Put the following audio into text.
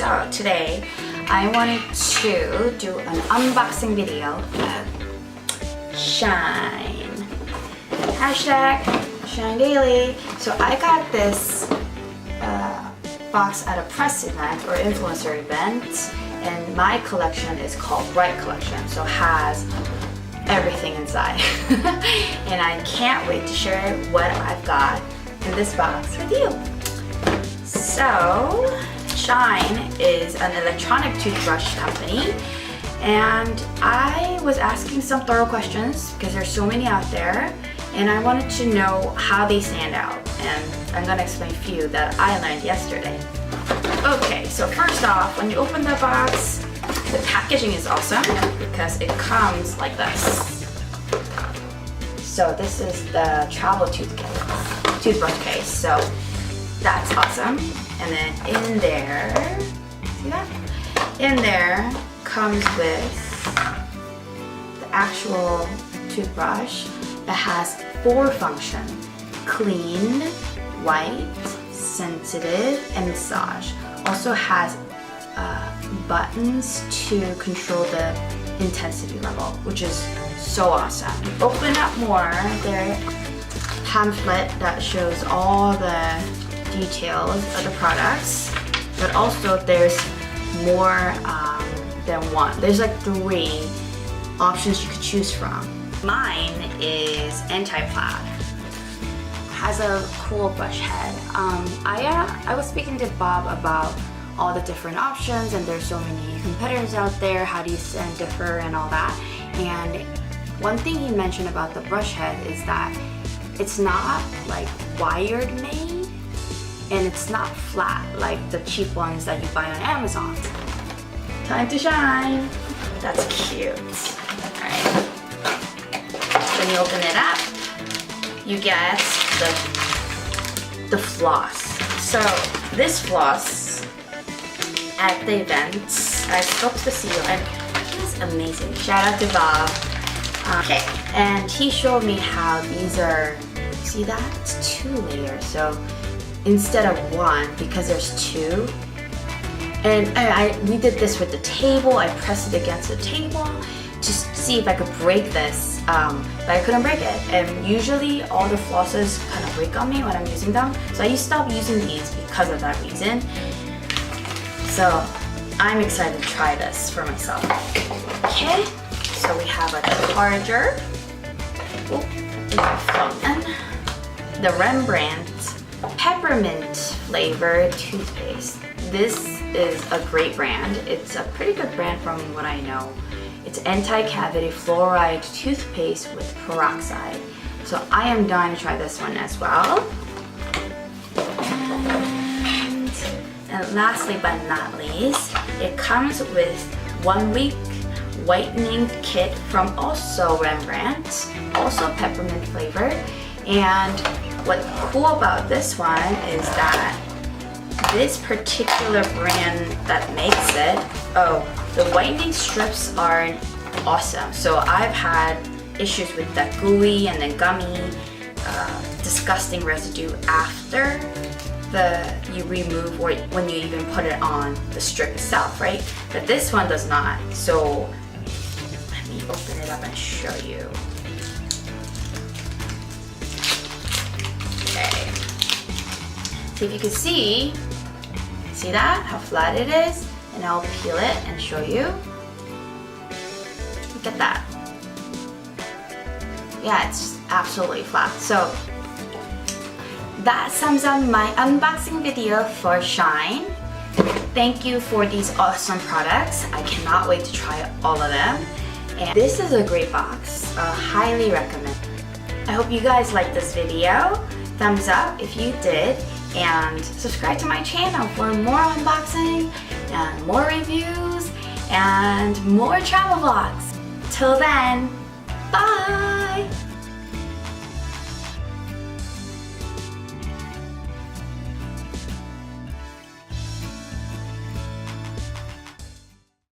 So today I wanted to do an unboxing video of Shyn. Hashtag Shyn Daily. So I got this box at a press event or influencer event, and my collection is called Bright Collection, so has everything inside. And I can't wait to share what I've got in this box with you. So Shyn is an electronic toothbrush company, and I was asking some thorough questions because there's so many out there, and I wanted to know how they stand out, and I'm gonna explain a few that I learned yesterday. Okay, so first off, when you open the box, the packaging is awesome because it comes like this. So this is the travel toothbrush case, so that's awesome. And then in there, see that? In there comes with the actual toothbrush. It has 4 functions: clean, white, sensitive, and massage. Also has buttons to control the intensity level, which is so awesome. Open up more, there's a pamphlet that shows all the details of the products, but also there's more than one. There's like 3 options you could choose from. Mine is anti-plaque. Has a cool brush head. I was speaking to Bob about all the different options, and there's so many competitors out there. How do you differ and all that? And one thing he mentioned about the brush head is that it's not like wired made, and it's not flat like the cheap ones that you buy on Amazon. Time to shine. That's cute. All right. When you open it up, you get the floss. So this floss at the event, I spoke to the CEO and he was amazing. Shout out to Bob. Okay, and he showed me how these are, see that? It's 2 layers. So instead of 1, because there's 2, and we did this with the table. I pressed it against the table to see if I could break this, but I couldn't break it. And usually all the flosses kind of break on me when I'm using them, so I stopped using these because of that reason. So I'm excited to try this for myself. Okay, so we have a charger. And the Rembrandt peppermint flavored toothpaste. This is a great brand. It's a pretty good brand from what I know. It's anti-cavity fluoride toothpaste with peroxide. So I am dying to try this one as well. And lastly but not least, it comes with 1-week whitening kit from also Rembrandt, also peppermint flavored. And what's cool about this one is that this particular brand that makes it, the whitening strips are awesome. So I've had issues with that gooey and then gummy, disgusting residue after you remove or when you even put it on the strip itself, right? But this one does not. So let me open it up and show you. Okay. So if you can see that? How flat it is? And I'll peel it and show you. Look at that. Yeah, it's absolutely flat. So that sums up my unboxing video for Shyn. Thank you for these awesome products. I cannot wait to try all of them. And this is a great box. Highly recommend. I hope you guys liked this video. Thumbs up if you did. And subscribe to my channel for more unboxing and more reviews and more travel vlogs. Till then, bye!